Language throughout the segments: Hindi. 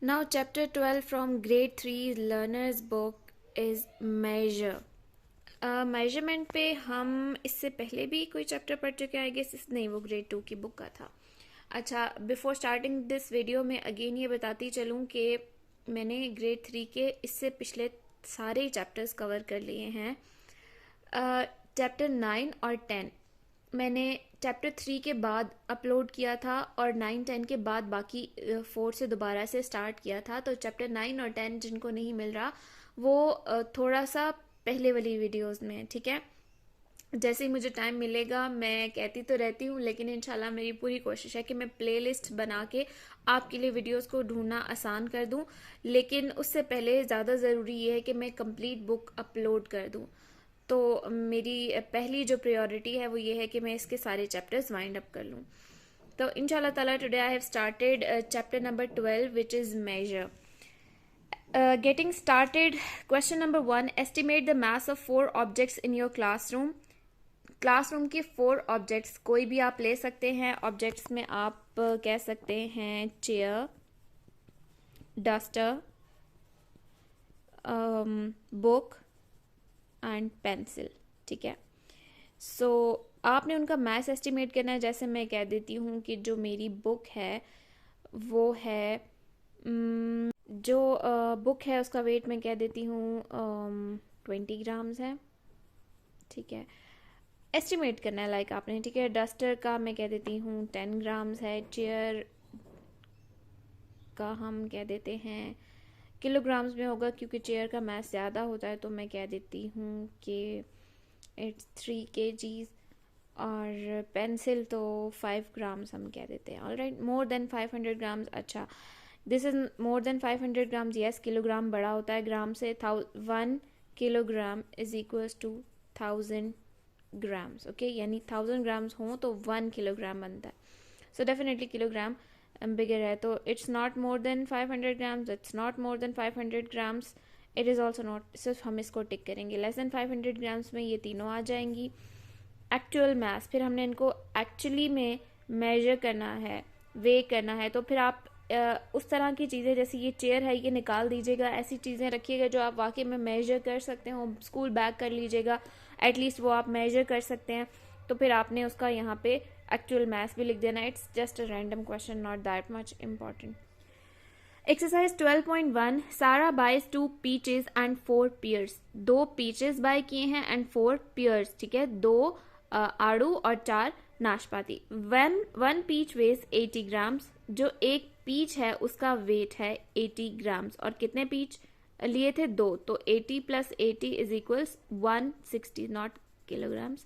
Now, chapter 12 from grade 3 learner's book is measure. Measurement पे हम इससे पहले भी कोई चैप्टर पढ़ चुके हैं, आई गेस नहीं, वो ग्रेड 2 की बुक का था। अच्छा, बिफोर स्टार्टिंग दिस वीडियो में अगेन ये बताती चलूँ कि मैंने ग्रेड 3 के इससे पिछले सारे चैप्टर्स कवर कर लिए हैं। चैप्टर 9 और 10 मैंने चैप्टर 3 के बाद अपलोड किया था और 9-10 के बाद बाकी 4 से दोबारा से स्टार्ट किया था। तो चैप्टर 9 और 10 जिनको नहीं मिल रहा वो थोड़ा सा पहले वाली वीडियोस में, ठीक है। जैसे ही मुझे टाइम मिलेगा, मैं कहती तो रहती हूँ लेकिन इंशाल्लाह मेरी पूरी कोशिश है कि मैं प्लेलिस्ट बना के आपके लिए वीडियोस को ढूंढना आसान कर दूँ, लेकिन उससे पहले ज़्यादा ज़रूरी ये है कि मैं कंप्लीट बुक अपलोड कर दूँ। तो मेरी पहली जो प्रायोरिटी है वो ये है कि मैं इसके सारे चैप्टर्स वाइंड अप कर लूँ। तो इंशाल्लाह ताला today I have started chapter number 12 which is major. Getting started, question number 1, estimate the mass of 4 objects in your classroom. Classroom के 4 ऑब्जेक्ट्स कोई भी आप ले सकते हैं। ऑब्जेक्ट्स में आप कह सकते हैं chair, duster, book and pencil, ठीक है। सो आपने उनका मास एस्टिमेट करना है। जैसे मैं कह देती हूँ कि जो मेरी बुक है वो है जो बुक है उसका वेट मैं कह देती हूँ 20 ग्राम्स है, ठीक है। एस्टिमेट करना है लाइक आपने, ठीक है। डस्टर का मैं कह देती हूँ 10 ग्राम्स है। चेयर का हम कह देते हैं किलोग्राम्स में होगा क्योंकि चेयर का मास ज़्यादा होता है, तो मैं कह देती हूँ कि इट्स 3 kgs। और पेंसिल तो 5 ग्राम्स हम कह देते हैं। Alright, more than 500 grams. अच्छा, this is more than 500 grams, yes. Kilogram बड़ा होता है ग्राम से। 1 kilogram is equals to 1000 grams, okay. यानी 1000 ग्राम्स हो तो 1 किलोग्राम बनता है। सो डेफिनेटली किलोग्राम बिगर है, तो it's not more than 500 grams, it's not more than 500 grams, it is also not. सिर्फ हम इसको टिक करेंगे। लेस देन 500 ग्राम्स में ये तीनों आ जाएंगी। एक्चुअल मास, फिर हमने इनको एक्चुअली में मेजर करना है, वे करना है। तो फिर आप उस तरह की चीज़ें, जैसे ये चेयर है, ये निकाल दीजिएगा। ऐसी चीज़ें रखिएगा जो आप वाकई में मेजर कर सकते हो। स्कूल बैग कर लीजिएगा, एटलीस्ट वो आप मेजर कर सकते हैं। तो फिर आपने उसका यहाँ पे एक्चुअल मास भी लिख देना। It's just a random question, not that much important. Exercise 12.1, Sara buys 2 peaches and 4 pears. 2 peaches buy किए हैं एंड 4 पियर्स, ठीक है। 2 आड़ू और 4 नाशपाती। One peach weighs 80 grams. जो एक पीच है उसका वेट है 80 ग्राम्स। और कितने पीच लिए थे? 2। तो 80 + 80 is equals 160, not kilograms,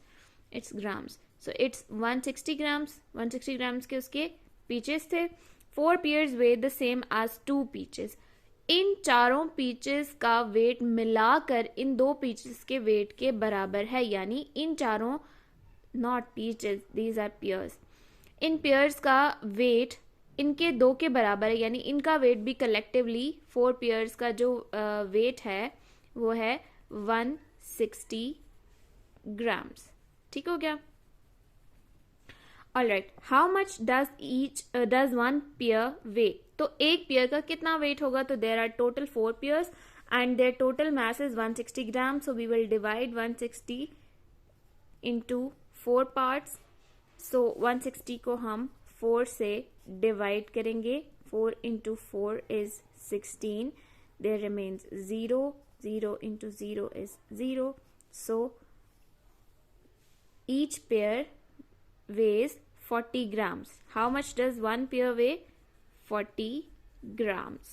it's grams. So it's 160 grams. 160 grams के उसके पीचेस थे। 4 pears weigh the same as 2 peaches. इन चारों पीचेस का वेट मिलाकर इन 2 पीचेस के वेट के बराबर है। यानी इन चारों, not peaches, these are pears, इन पियर्स का वेट इनके 2 के बराबर है। यानी इनका वेट भी कलेक्टिवली 4 पियर्स का जो वेट है वो है 160 ग्राम्स, ठीक हो गया। Alright, how much does one pear weigh? तो एक पेयर का कितना वेट होगा? तो there are total 4 pears and their total mass is 160 grams. So we will divide 160 into 4 parts. So 160 को हम 4 से divide करेंगे. 4 into 4 is 16. There remains 0. 0 into 0 is 0. So each pair weighs 40 grams. How much does one pear weigh? 40 grams.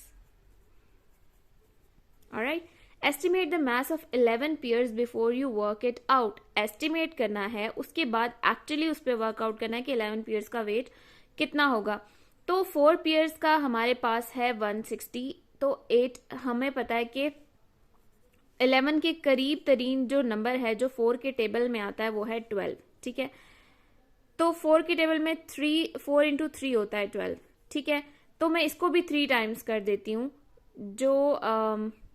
Alright. Estimate the mass of 11 pears before you work it out. Estimate करना है, उसके बाद actually उस पर वर्कआउट करना है कि 11 pears का वेट कितना होगा। तो 4 pears का हमारे पास है 160। तो 8 हमें पता है कि 11 के करीब तरीन जो नंबर है जो 4 के टेबल में आता है वो है 12, ठीक है। तो 4 के टेबल में 4 into 3 होता है 12, ठीक है। तो मैं इसको भी 3 टाइम्स कर देती हूँ। जो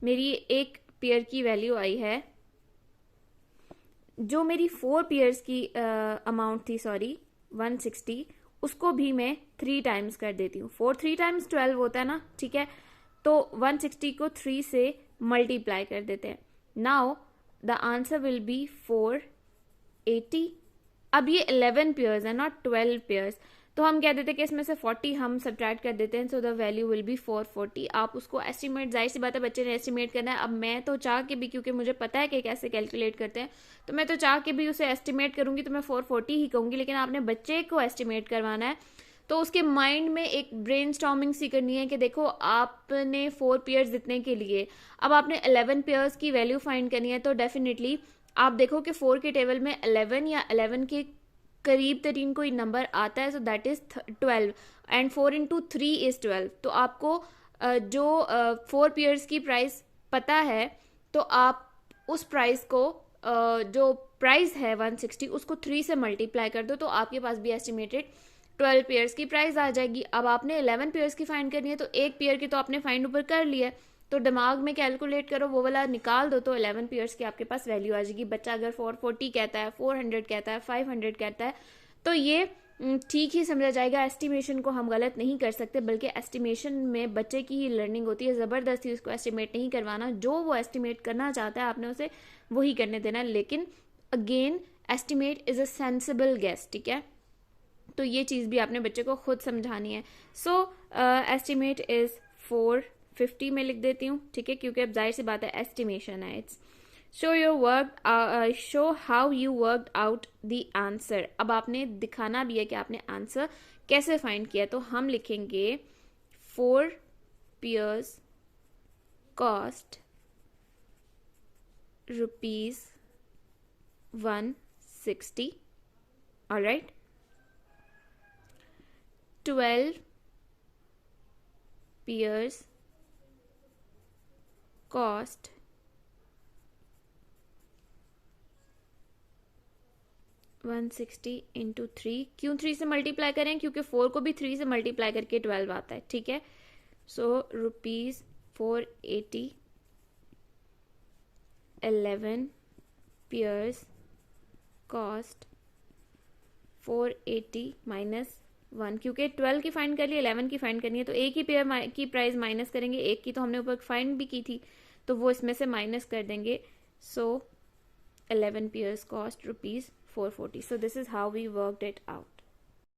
मेरी एक पेयर की वैल्यू आई है, जो मेरी 4 पेयर्स की अमाउंट थी, सॉरी 160, उसको भी मैं 3 टाइम्स कर देती हूँ। 4 3 times 12 होता है ना, ठीक है। तो 160 को 3 से मल्टीप्लाई कर देते हैं. Now the answer will be 480. अब ये 11 पेयर्स है, नॉट 12 पेयर्स, तो हम कह देते हैं कि इसमें से 40 हम सब्ट्रैक्ट कर देते हैं. So the value will be 440. आप उसको एस्टिमेट, जाहिर सी बात है बच्चे ने एस्टिमेट करना है. अब मैं तो चाह के भी, क्योंकि मुझे पता है कि कैसे कैलकुलेट करते हैं, तो मैं तो चाह के भी उसे एस्टिमेट करूंगी तो मैं 440 ही कहूंगी. लेकिन आपने बच्चे को एस्टिमेट करवाना है तो उसके माइंड में एक ब्रेनस्टॉर्मिंग सी करनी है कि देखो आपने 4 पेयर्स जितने के लिए अब आपने 11 पेयर्स की वैल्यू फाइंड करनी है. तो डेफिनेटली आप देखो कि 4 के टेबल में 11 या 11 के करीब तरीन कोई नंबर आता है, so that is 12 and 4 into 3 is 12. तो आपको जो 4 पेयर्स की प्राइस पता है तो आप उस प्राइस को जो प्राइस है 160 उसको 3 से मल्टीप्लाई कर दो तो आपके पास भी एस्टिमेटेड 12 पेयर्स की प्राइस आ जाएगी. अब आपने 11 पेयर्स की फाइंड करनी है तो एक पेयर की तो आपने फाइंड ऊपर कर लिया है, तो दिमाग में कैलकुलेट करो, वो वाला निकाल दो तो 11 पेयर्स की आपके पास वैल्यू आ जाएगी. बच्चा अगर 440 कहता है, 400 कहता है, 500 कहता है तो ये ठीक ही समझा जाएगा. एस्टिमेशन को हम गलत नहीं कर सकते, बल्कि एस्टिमेशन में बच्चे की ही लर्निंग होती है. ज़बरदस्ती उसको एस्टिमेट नहीं करवाना, जो वो एस्टिमेट करना चाहता है आपने उसे वही करने देना. लेकिन again estimate is a sensible guess, ठीक है. तो ये चीज़ भी आपने बच्चे को खुद समझानी है. सो एस्टिमेट इज़ 450 में लिख देती हूँ, ठीक है, क्योंकि अब जाहिर सी बात है एस्टिमेशन है. It's show your work, show how you worked out the answer. अब आपने दिखाना भी है कि आपने आंसर कैसे फाइंड किया. तो हम लिखेंगे 4 pairs cost ₹160. Alright. 12 pairs cost $160 into 3. क्यों 3 से मल्टीप्लाई करें? क्योंकि 4 को भी 3 से मल्टीप्लाई करके 12 आता है, ठीक है. सो ₹480. 11 पेयर्स कॉस्ट 480 माइनस 1, क्योंकि 12 की फाइंड कर ली, 11 की फाइंड करनी है तो एक ही पेयर की प्राइस माइनस करेंगे. एक की तो हमने ऊपर फाइंड भी की थी तो वो इसमें से माइनस कर देंगे. सो 11 pairs cost ₹440. So this is how we worked it out.